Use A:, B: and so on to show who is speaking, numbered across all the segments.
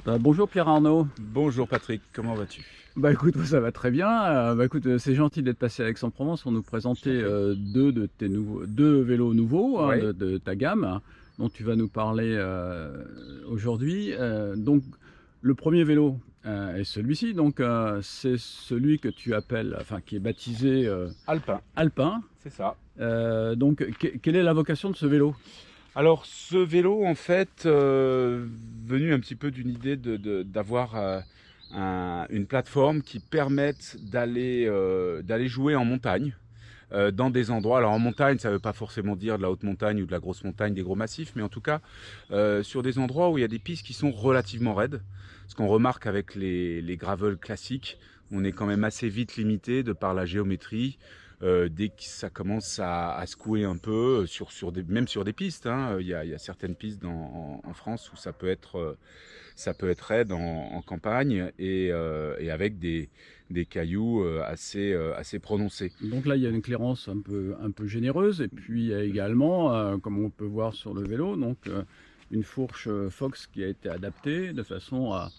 A: Bonjour Pierre Arnaud.
B: Bonjour Patrick, comment vas-tu?
A: Bah écoute, moi, ça va très bien. Bah écoute, c'est gentil d'être passé à Aix-en-Provence pour nous
B: Je t'en
A: présenter
B: prie.
A: deux vélos nouveaux
B: Oui.
A: de ta gamme dont tu vas nous parler aujourd'hui. Donc le premier vélo est celui-ci. Donc c'est celui que tu appelles, enfin qui est baptisé
B: Alpin,
A: Alpin.
B: c'est ça.
A: Donc quelle est la vocation de ce vélo?
B: Alors ce vélo en fait, venu un petit peu d'une idée d'avoir une plateforme qui permette d'aller jouer en montagne. Dans des endroits, alors en montagne, ça ne veut pas forcément dire de la haute montagne ou de la grosse montagne, des gros massifs, mais en tout cas sur des endroits où il y a des pistes qui sont relativement raides. Ce qu'on remarque avec les gravels classiques, on est quand même assez vite limité de par la géométrie. Dès que ça commence à secouer un peu, même sur des pistes, hein. Il y a certaines pistes en France où ça peut être raide en campagne et avec des cailloux assez prononcés.
A: Donc là, il y a une clairance un peu généreuse, et puis il y a également, comme on peut voir sur le vélo, une fourche Fox qui a été adaptée de façon à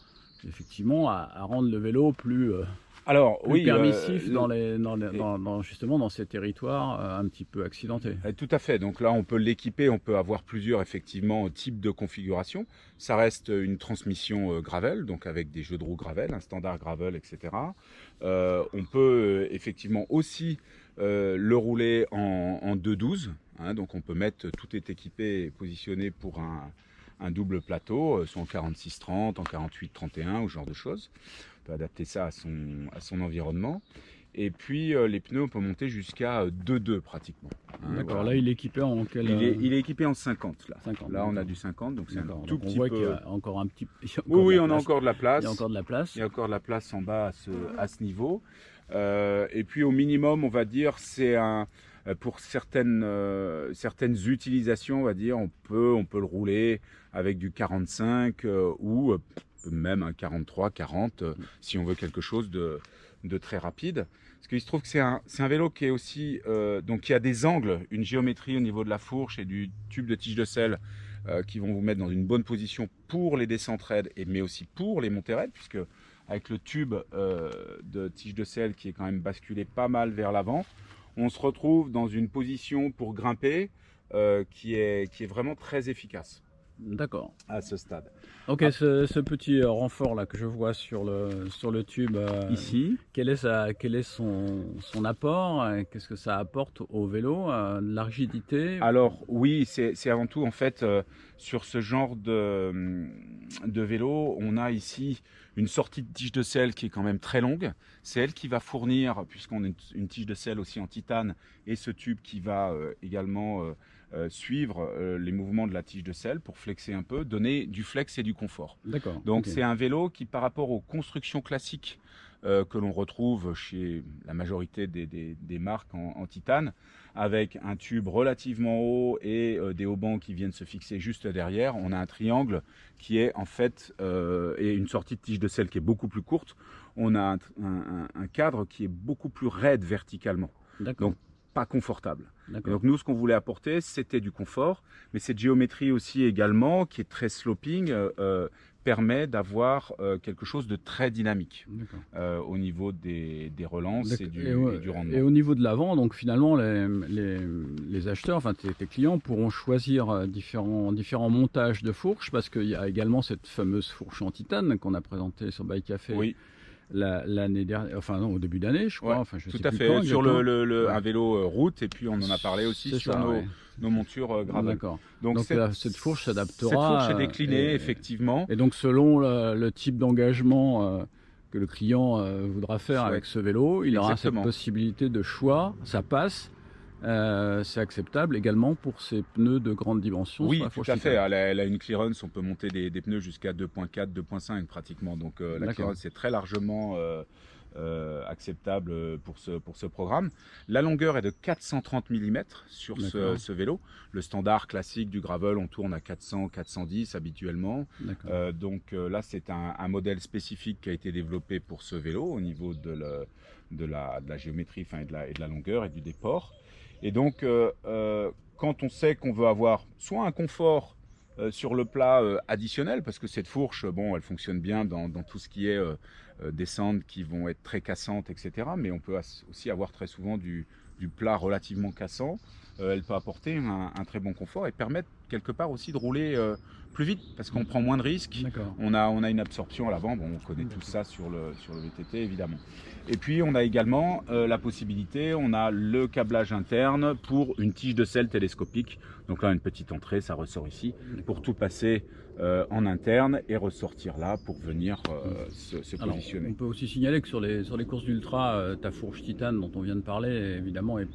A: effectivement à rendre le vélo
B: Alors
A: plus
B: oui,
A: permissif
B: et-
A: justement dans ces territoires un petit peu accidentés.
B: tout à fait. Donc là, on peut l'équiper, on peut avoir plusieurs effectivement types de configurations. Ça reste une transmission gravel, donc avec des jeux de roues gravel, un standard gravel, etc. On peut effectivement aussi le rouler en 212. Hein, donc on peut mettre, tout est équipé et positionné pour un double plateau, soit en 46-30, en 48-31, ou ce genre de choses. On peut adapter ça à son environnement. Et puis les pneus, on peut monter jusqu'à 2,2 pratiquement. Hein,
A: D'accord,
B: voilà.
A: là il est équipé en quel
B: Il est équipé en 50 là.
A: 50,
B: Là on a
A: d'accord.
B: du 50, donc c'est un
A: D'accord,
B: tout
A: donc on
B: petit
A: voit qu'il y
B: peu.
A: a encore un petit il y a
B: Oui,
A: encore de
B: oui,
A: la
B: on a
A: place.
B: encore de la
A: Il y a
B: place.
A: encore de la
B: Il
A: place.
B: y a encore de la place en bas à ce niveau. Et puis au minimum, on va dire, c'est un pour certaines utilisations, on va dire, on peut le rouler avec du 45 ou même un 43, 40 si on veut quelque chose de très rapide. Parce qu'il se trouve que c'est un vélo qui est aussi donc qui a des angles, une géométrie au niveau de la fourche et du tube de tige de selle qui vont vous mettre dans une bonne position pour les descentes raides, mais aussi pour les montées raides, puisque avec le tube de tige de selle qui est quand même basculé pas mal vers l'avant, on se retrouve dans une position pour grimper qui est vraiment très efficace
A: D'accord.
B: à ce stade.
A: Ok,
B: Ah,
A: ce petit renfort là que je vois sur sur le tube,
B: ici,
A: quel est son apport? Qu'est-ce que ça apporte au vélo? De la rigidité?
B: alors oui, c'est avant tout en fait sur ce genre de vélo, on a ici une sortie de tige de selle qui est quand même très longue. C'est elle qui va fournir, puisqu'on a une tige de selle aussi en titane, et ce tube qui va également suivre les mouvements de la tige de selle pour flexer un peu, donner du flex et du confort.
A: D'accord,
B: Donc
A: ok.
B: c'est un vélo qui, par rapport aux constructions classiques que l'on retrouve chez la majorité des marques en titane, avec un tube relativement haut et des haubans qui viennent se fixer juste derrière, on a un triangle qui est en fait et une sortie de tige de selle qui est beaucoup plus courte. On a un cadre qui est beaucoup plus raide verticalement,
A: D'accord,
B: donc pas confortable. Et
A: d'accord.
B: donc nous, ce qu'on voulait apporter, c'était du confort, mais cette géométrie aussi également, qui est très sloping, permet d'avoir quelque chose de très dynamique
A: D'accord.
B: au niveau des relances et du
A: Et
B: rendement.
A: au niveau de l'avant, donc finalement, les acheteurs, enfin tes clients pourront choisir différents montages de fourches, parce qu'il y a également cette fameuse fourche en titane qu'on a présentée sur Bike Café
B: Oui,
A: l'année dernière, enfin non, au début d'année, je crois,
B: ouais,
A: enfin je
B: tout
A: sais
B: à
A: plus quand
B: fait. Sur
A: exactement. Ouais.
B: un vélo route, et puis on en a parlé aussi
A: C'est
B: sur
A: ça, ouais.
B: nos montures gravel.
A: D'accord.
B: Donc
A: Donc cette fourche
B: cette fourche est
A: s'adaptera
B: déclinée, effectivement.
A: et donc selon le type d'engagement que le client voudra faire avec
B: Souhaite.
A: ce vélo, il aura cette
B: Exactement.
A: possibilité de choix, ça passe. C'est acceptable également pour ces pneus de grande dimension sur
B: Oui,
A: la
B: tout
A: fourche
B: à fait.
A: titane.
B: Elle a une clearance, on peut monter des pneus jusqu'à 2.4, 2.5 pratiquement. Donc la
A: D'accord.
B: clearance est très largement acceptable pour ce programme. La longueur est de 430 mm sur
A: D'accord.
B: ce vélo. Le standard classique du gravel, on tourne à 400, 410 habituellement.
A: D'accord.
B: Donc là, c'est un modèle spécifique qui a été développé pour ce vélo au niveau de la géométrie, enfin, et de la longueur et du déport. Et donc, quand on sait qu'on veut avoir soit un confort Sur le plat additionnel, parce que cette fourche, bon, elle fonctionne bien dans tout ce qui est descentes qui vont être très cassantes, etc. Mais on peut aussi avoir très souvent du plat relativement cassant. Elle peut apporter un très bon confort et permettre quelque part aussi de rouler plus vite, parce qu'on prend moins de risques. On a une absorption à l'avant, bon, on connaît tout ça sur le VTT évidemment. Et puis on a également la possibilité, on a le câblage interne pour une tige de selle télescopique. Donc là, une petite entrée, ça ressort ici, pour tout passer en interne et ressortir là pour venir se positionner.
A: On peut aussi signaler que sur les courses d'ultra, ta fourche titane dont on vient de parler, évidemment, est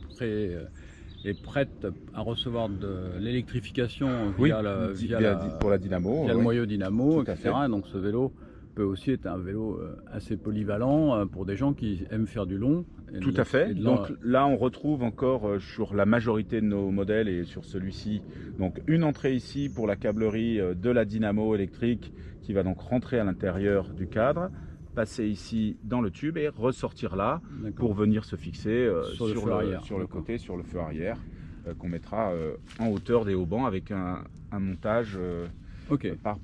A: prête à recevoir de l'électrification
B: pour la dynamo,
A: via le moyeu dynamo, etc. Donc ce vélo peut aussi être un vélo assez polyvalent pour des gens qui aiment faire du long.
B: Tout à fait. Donc là, on retrouve encore sur la majorité de nos modèles et sur celui-ci, donc une entrée ici pour la câblerie de la dynamo électrique qui va donc rentrer à l'intérieur du cadre, passer ici dans le tube et ressortir là pour venir se fixer sur le côté, sur le feu arrière, qu'on mettra en hauteur des haubans avec un montage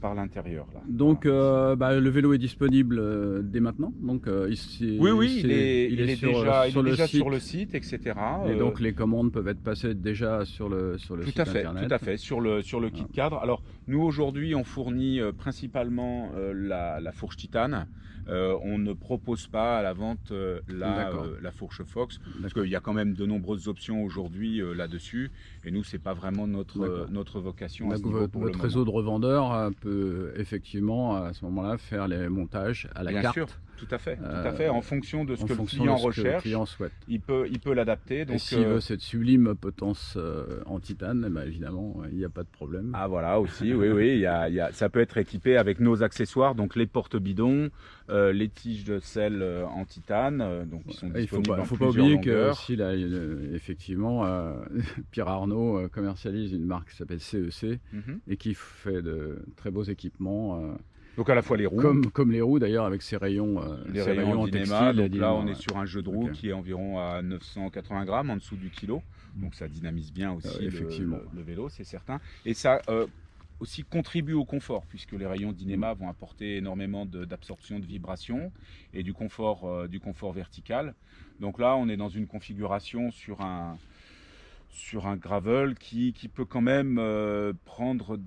B: par l'intérieur.
A: Donc le vélo est disponible dès maintenant. Donc,
B: il est déjà sur le site, etc.
A: Et donc les commandes peuvent être passées déjà sur le site internet.
B: Tout à fait, sur le kit cadre. Alors nous aujourd'hui on fournit principalement la fourche titane. On ne propose pas à la vente la fourche Fox, parce qu'il y a quand même de nombreuses options aujourd'hui là-dessus, et nous c'est pas vraiment notre vocation.
A: Donc votre réseau de revendeurs peut effectivement à ce moment-là faire les montages à la carte.
B: Bien sûr, tout à fait, en fonction de ce que le client recherche, il peut l'adapter.
A: Et s'il veut cette sublime potence en titane, évidemment il n'y a pas de problème.
B: Ah voilà aussi, oui, ça peut être équipé avec nos accessoires, donc les porte-bidons, les tiges de selle en titane, donc qui sont disponibles en plusieurs longueurs. Il ne faut pas oublier que
A: aussi, là, effectivement, Pierre Arnaud commercialise une marque qui s'appelle CEC et qui fait de très beaux équipements.
B: Donc à la fois les roues,
A: comme les roues d'ailleurs, avec ses rayons,
B: en Dynéma. Donc là on est sur un jeu de roue qui est environ à 980 grammes, en dessous du kilo. Donc ça dynamise bien aussi le vélo, c'est certain. Et ça aussi contribue au confort, puisque les rayons Dynéma vont apporter énormément d'absorption de vibrations et du confort vertical. Donc là on est dans une configuration sur un gravel qui peut quand même prendre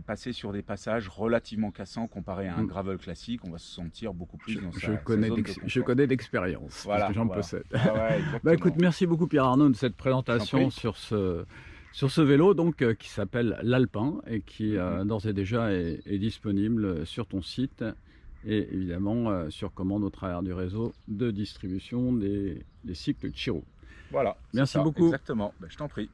B: passer sur des passages relativement cassants comparé à un gravel classique. On va se sentir beaucoup plus dans sa zone de confort.
A: Je connais d'expérience, parce que j'en possède.
B: Écoute,
A: merci beaucoup Pierre Arnaud de cette présentation sur ce vélo donc, qui s'appelle l'Alpin et qui d'ores et déjà est disponible sur ton site et évidemment sur commande au travers du réseau de distribution des cycles Chiro.
B: Voilà.
A: Merci beaucoup.
B: Exactement. Je t'en prie.